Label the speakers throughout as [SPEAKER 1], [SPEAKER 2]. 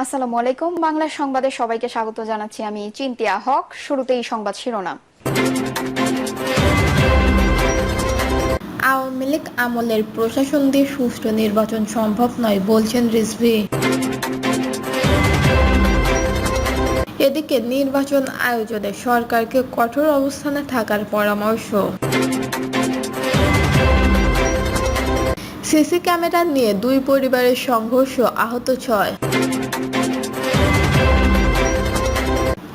[SPEAKER 1] আসসালামু আলাইকুম। বাংলা সংবাদে সবাইকে স্বাগত জানাচ্ছি। আমি চিন্তিয়া হক। শুরুতেই সংবাদ শিরোনাম।
[SPEAKER 2] আওয়ামী লীগ আমলের প্রশাসন দিয়ে সুষ্ঠু নির্বাচন সম্ভব নয় বলছেন রিজভী। এদিকে নির্বাচন আয়োজনে সরকারকে কঠোর অবস্থানে থাকার পরামর্শ। সিসি ক্যামেরা নিয়ে দুই পরিবারের সংঘর্ষ, আহত 6।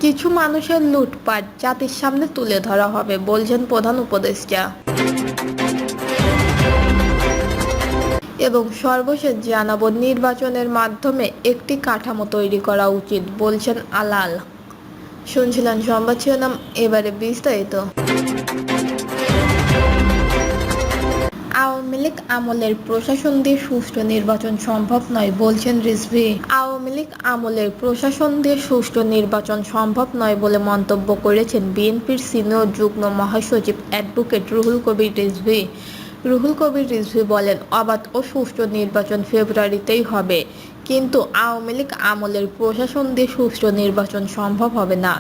[SPEAKER 2] কিছু মানুষের লুটপাট জাতির সামনে তুলে ধরা হবে বলছেন প্রধান উপদেষ্টা। এবং সর্বশেষ জানাবো, নির্বাচনের মাধ্যমে একটি কাঠামো তৈরি করা উচিত বলছেন আলাল। শুনছিলেন সংবাদ শিরোনাম, এবারে বিস্তারিত। আওয়ামী লীগ আমলের প্রশাসন দিয়ে সুষ্ঠু নির্বাচন সম্ভব নয় বলছেন রিজভী। আওয়ামী লীগ আমলের প্রশাসন দিয়ে সুষ্ঠু নির্বাচন সম্ভব নয় বলে মন্তব্য করেছেন বিএনপির সিনিয়র যুগ্ম মহাসচিব অ্যাডভোকেট রুহুল কবির রিজভী। রুহুল কবির রিজভী বলেন, অবাধ ও সুষ্ঠু নির্বাচন ফেব্রুয়ারিতেই হবে, কিন্তু আওয়ামী লীগ আমলের প্রশাসন দিয়ে সুষ্ঠু নির্বাচন সম্ভব হবে না।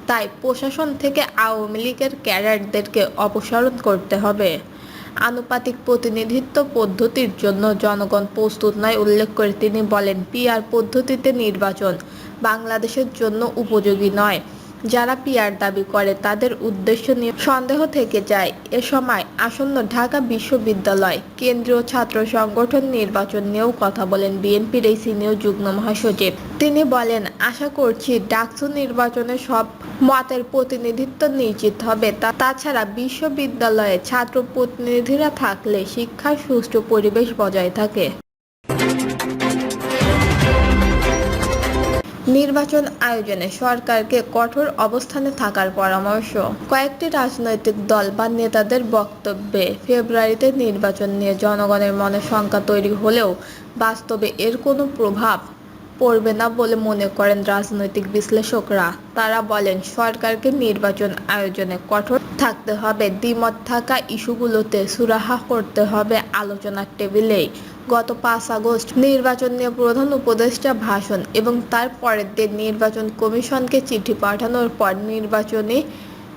[SPEAKER 2] তাই প্রশাসন থেকে আওয়ামী লীগের ক্যাডারদেরকে অপসারণ করতে হবে। আনুপাতিক প্রতিনিধিত্ব পদ্ধতির জন্য জনগণ প্রস্তুত নয় উল্লেখ করে তিনি বলেন, পিআর পদ্ধতিতে নির্বাচন বাংলাদেশের জন্য উপযোগী নয়। যারা পিআর দাবি করে তাদের উদ্দেশ্য নিয়ে সন্দেহ থেকে যায়। এ সময় আসন্ন ঢাকা বিশ্ববিদ্যালয় কেন্দ্রীয় ছাত্র সংগঠন নির্বাচন নিয়েও কথা বলেন বিএনপির এই সিনিয়র যুগ্ম মহাসচিব। তিনি বলেন, আশা করছি ডাকসু নির্বাচনে সব মতের প্রতিনিধিত্ব নিশ্চিত হবে। তাছাড়া বিশ্ববিদ্যালয়ে ছাত্র প্রতিনিধিরা থাকলে শিক্ষার সুষ্ঠু পরিবেশ বজায় থাকে। নির্বাচন আয়োজনে সরকারকে কঠোর অবস্থানে থাকার পরামর্শ। কয়েকটি রাজনৈতিক দল বা নেতাদের বক্তব্যে ফেব্রুয়ারিতে নির্বাচন নিয়ে জনগণের মনে শঙ্কা তৈরি হলেও বাস্তবে এর কোনো প্রভাব পড়বে না বলে মনে করেন রাজনৈতিক বিশ্লেষকরা। তারা বলেন, সরকারকে নির্বাচন আয়োজনে কঠোর থাকতে হবে, দ্বিমত থাকা ইস্যুগুলোতে সুরাহা করতে হবে আলোচনার টেবিলেই। গত 5 আগস্ট নির্বাচন নিয়ে প্রধান উপদেষ্টা ভাষণ এবং তার পরের দিন নির্বাচন কমিশনকে চিঠি পাঠানোর পর নির্বাচনী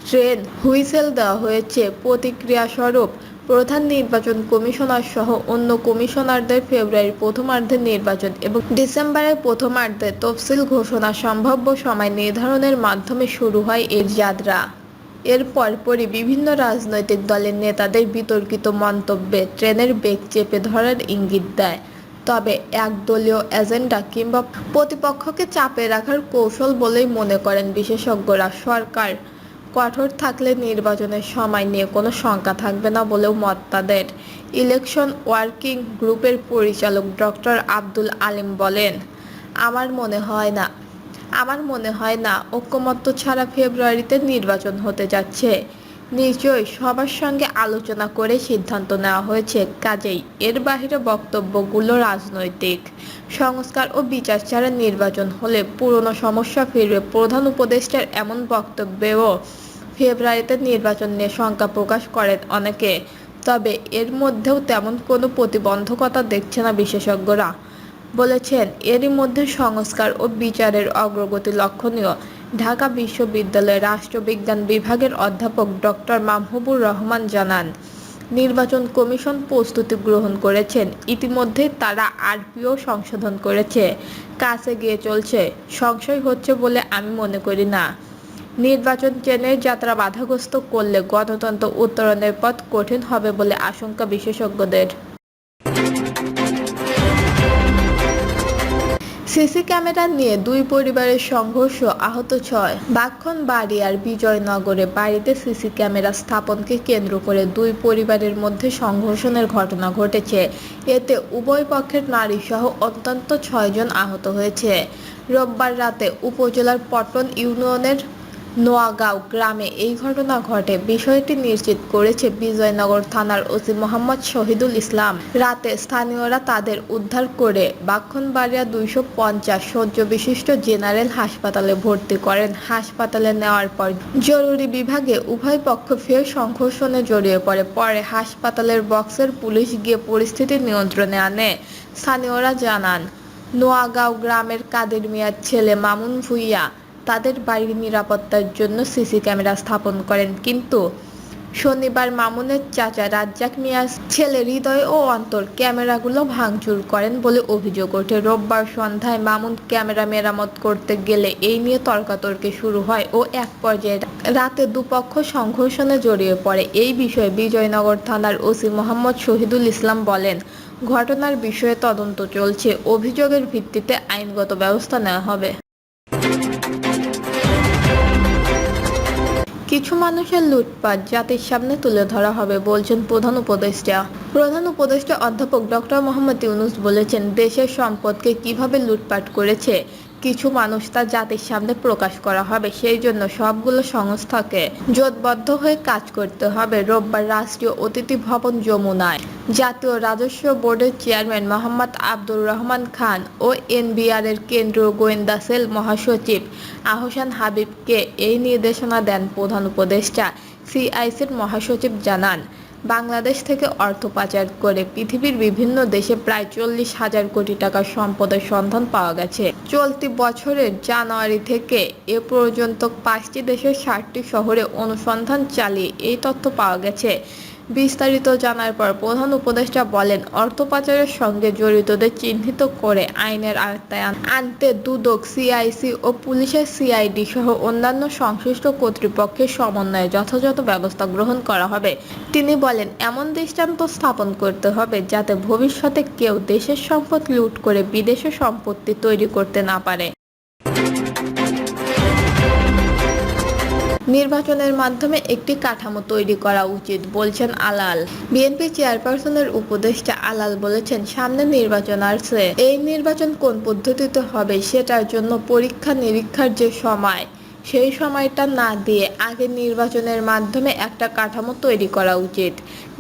[SPEAKER 2] ট্রেন হুইসেল দেওয়া হয়েছে। প্রতিক্রিয়াস্বরূপ প্রধান নির্বাচন কমিশনার সহ অন্য কমিশনারদের ফেব্রুয়ারির প্রথমার্ধে নির্বাচন এবং ডিসেম্বরের প্রথমার্ধে তফসিল ঘোষণা সম্ভাব্য সময় নির্ধারণের মাধ্যমে শুরু হয় এর যাত্রা। এর পরপরই বিভিন্ন রাজনৈতিক দলের নেতাদের বিতর্কিত মন্তব্যে ট্রেনের বেগ চেপে ধরার ইঙ্গিত দেয়। তবে একদলীয় এজেন্ডা কিংবা প্রতিপক্ষকে চাপে রাখার কৌশল বলেই মনে করেন বিশেষজ্ঞরা। সরকার কঠোর থাকলে নির্বাচনের সময় নিয়ে কোনো শঙ্কা থাকবে না বলেও মত তাদের। ইলেকশন ওয়ার্কিং গ্রুপের পরিচালক ডক্টর আব্দুল আলিম বলেন, আমার মনে হয় না ঐকমত্য ছাড়া ফেব্রুয়ারিতে নির্বাচন হতে যাচ্ছে। নিশ্চয়ই সবার সঙ্গে আলোচনা করে সিদ্ধান্ত নেওয়া হয়েছে, কাজেই এর বাইরে বক্তব্যগুলো রাজনৈতিক। সংস্কার ও বিচার ছাড়া নির্বাচন হলে পুরনো সমস্যা ফিরবে। প্রধান উপদেষ্টার এমন বক্তব্যেও ফেব্রুয়ারিতে নির্বাচন নিয়ে শঙ্কা প্রকাশ করেন অনেকে। তবে এর মধ্যেও তেমন কোনো প্রতিবন্ধকতা দেখছে না বিশেষজ্ঞরা। বলেছেন, এরই মধ্যে সংস্কার ও বিচারের অগ্রগতি লক্ষণীয়। ঢাকা বিশ্ববিদ্যালয়ের রাষ্ট্রবিজ্ঞান বিভাগের অধ্যাপক ডক্টর মাহবুবুর রহমান জানান, নির্বাচন কমিশন প্রস্তুতি গ্রহণ করেছেন। ইতিমধ্যে তারা আরপিও সংশোধন করেছে, কাছে গিয়ে চলছে। সংশয় হচ্ছে বলে আমি মনে করি না। নির্বাচন ট্রেনের যাত্রা বাধাগ্রস্ত করলে গণতন্ত্র উত্তরণের পথ কঠিন হবে বলে আশঙ্কা বিশেষজ্ঞদের। সিসি ক্যামেরা নিয়ে দুই পরিবারের সংঘর্ষ, আহত 6। ব্রাহ্মণবাড়িয়ার বিজয়নগরে বাড়িতে সিসি ক্যামেরা স্থাপনকে কেন্দ্র করে দুই পরিবারের মধ্যে সংঘর্ষের ঘটনা ঘটেছে। এতে উভয় পক্ষের নারীসহ অন্তত 6 জন আহত হয়েছে। রোববার রাতে উপজেলার পটন ইউনিয়নের নোয়াগাঁও গ্রামে এই ঘটনা ঘটে। বিষয়টি নিশ্চিত করেছে বিজয়নগর থানার ওসি মোহাম্মদ শহীদুল ইসলাম। রাতে স্থানীয়রা তাদের উদ্ধার করে ব্রাহ্মণবাড়িয়া 250 শয্য বিশিষ্ট জেনারেল হাসপাতালে ভর্তি করেন। হাসপাতালে নেওয়ার পর জরুরি বিভাগে উভয় পক্ষ ফের সংঘর্ষণে জড়িয়ে পড়ে। পরে হাসপাতালের বক্সের পুলিশ গিয়ে পরিস্থিতি নিয়ন্ত্রণে আনে। স্থানীয়রা জানান, নোয়াগাঁও গ্রামের কাদের মিয়ার ছেলে মামুন ভূঁইয়া তাদের বাড়ির নিরাপত্তার জন্য সিসি ক্যামেরা স্থাপন করেন, কিন্তু শনিবার মামুনের চাচা রাজ্জাক মিয়ার ছেলে হৃদয় ও অন্তর ক্যামেরাগুলো ভাঙচুর করেন বলে অভিযোগ ওঠে। রোববার সন্ধ্যায় মামুন ক্যামেরা মেরামত করতে গেলে এই নিয়ে তর্কাতর্কি শুরু হয় ও এক পর্যায়ে রাতে দুপক্ষ সংঘর্ষণে জড়িয়ে পড়ে। এই বিষয়ে বিজয়নগর থানার ওসি মোহাম্মদ শহীদুল ইসলাম বলেন, ঘটনার বিষয়ে তদন্ত চলছে, অভিযোগের ভিত্তিতে আইনগত ব্যবস্থা নেওয়া হবে। কিছু মানুষের লুটপাট জাতির সামনে তুলে ধরা হবে বলছেন প্রধান উপদেষ্টা অধ্যাপক ডক্টর মোহাম্মদ ইউনূস বলেছেন, দেশের সম্পদকে কিভাবে লুটপাট করেছে কিছু মানুষ তা জাতির সামনে প্রকাশ করা হবে। সেই জন্য সবগুলো সংস্থাকে জোটবদ্ধ হয়ে কাজ করতে হবে। রোববার রাষ্ট্রীয় অতিথি ভবন যমুনায় জাতীয় রাজস্ব বোর্ডের চেয়ারম্যান মোহাম্মদ আব্দুর রহমান খান ও এনবিআরের কেন্দ্রীয় গোয়েন্দা সেল মহাসচিব আহসান হাবিবকে এই নির্দেশনা দেন প্রধান উপদেষ্টা। সিআইসির মহাসচিব জানান, বাংলাদেশ থেকে অর্থ পাচার করে পৃথিবীর বিভিন্ন দেশে প্রায় 40,000 কোটি টাকার সম্পদের সন্ধান পাওয়া গেছে। চলতি বছরের জানুয়ারি থেকে এ পর্যন্ত 5টি দেশের 60টি শহরে অনুসন্ধান চালিয়ে এই তথ্য পাওয়া গেছে। বিস্তারিত জানার পর প্রধান উপদেষ্টা বলেন, অর্থ পাচারের সঙ্গে জড়িতদের চিহ্নিত করে আইনের আওতায় আনতে দুদক, সিআইসি ও পুলিশের সিআইডি সহ অন্যান্য সংশ্লিষ্ট কর্তৃপক্ষের সমন্বয়ে যথাযথ ব্যবস্থা গ্রহণ করা হবে। তিনি বলেন, এমন দৃষ্টান্ত স্থাপন করতে হবে যাতে ভবিষ্যতে কেউ দেশের সম্পদ লুট করে বিদেশে সম্পত্তি তৈরি করতে না পারে। নির্বাচনের মাধ্যমে একটি কাঠামো তৈরি করা উচিত বলছেন আলাল। বিএনপি চেয়ারপারসনের উপদেষ্টা আলাল বলেছেন, সামনে নির্বাচন আসছে, এই নির্বাচন কোন পদ্ধতিতে হবে সেটার জন্য পরীক্ষা নিরীক্ষার যে সময়, সেই সময়টা না দিয়ে আগে নির্বাচনের মাধ্যমে একটা কাঠামো তৈরি করা উচিত,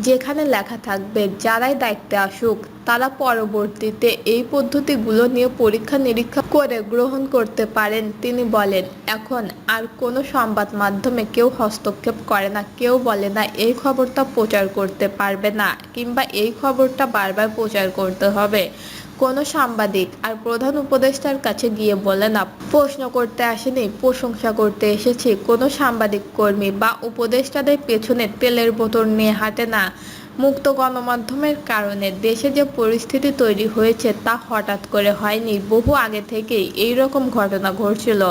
[SPEAKER 2] যেখানে লেখা থাকবে যারাই দায়িত্বে আসুক তারা পরবর্তীতে এই পদ্ধতিগুলো নিয়ে পরীক্ষা নিরীক্ষা করে গ্রহণ করতে পারেন। তিনি বলেন, এখন আর কোনো সংবাদ মাধ্যমে কেউ হস্তক্ষেপ করে না, কেউ বলে না এই খবরটা প্রচার করতে পারবে না কিংবা এই খবরটা বারবার প্রচার করতে হবে। কোনো সাংবাদিক আর প্রধান উপদেষ্টার কাছে গিয়ে বলে না, প্রশ্ন করতে আসেনি, প্রশংসা করতে এসেছি। কোনো সাংবাদিক কর্মী বা উপদেষ্টাদের পেছনে তেলের বোতল নিয়ে হাঁটে না। মুক্ত গণমাধ্যমের কারণে দেশে যে পরিস্থিতি তৈরি হয়েছে তা হঠাৎ করে হয়নি, বহু আগে থেকেই এই রকম ঘটনা ঘটছিল,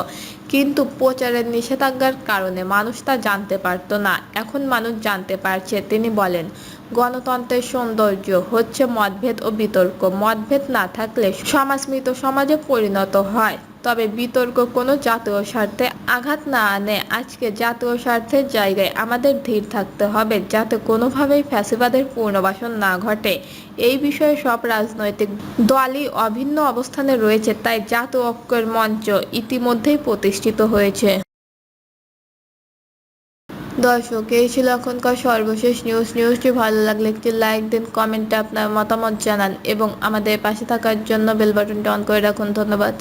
[SPEAKER 2] কিন্তু প্রচারের নিষেধাজ্ঞার কারণে মানুষ তা জানতে পারত না, এখন মানুষ জানতে পারছে। তিনি বলেন, গণতন্ত্রের সৌন্দর্য হচ্ছে মতভেদ ও বিতর্ক। মতভেদ না থাকলে সমাজ মৃত সমাজে পরিণত হয়, তবে বিতর্ক কোনো জাতীয় স্বার্থে আঘাত না আনে। আজকে জাতীয় স্বার্থের জায়গায় আমাদের ধীর থাকতে হবে, যাতে কোনোভাবেই ফ্যাসিবাদের পুনর্বাসন না ঘটে। এই বিষয়ে সব রাজনৈতিক দলই অভিন্ন অবস্থানে রয়েছে, তাই জাতীয় ঐক্যের মঞ্চ ইতিমধ্যেই প্রতিষ্ঠিত হয়েছে। দর্শক, এই ছিল এখনকার সর্বশেষ নিউজটি ভালো লাগলে একটি লাইক দিন, কমেন্টে আপনার মতামত জানান এবং আমাদের পাশে থাকার জন্য বেল বাটনটি অন করে রাখুন। ধন্যবাদ।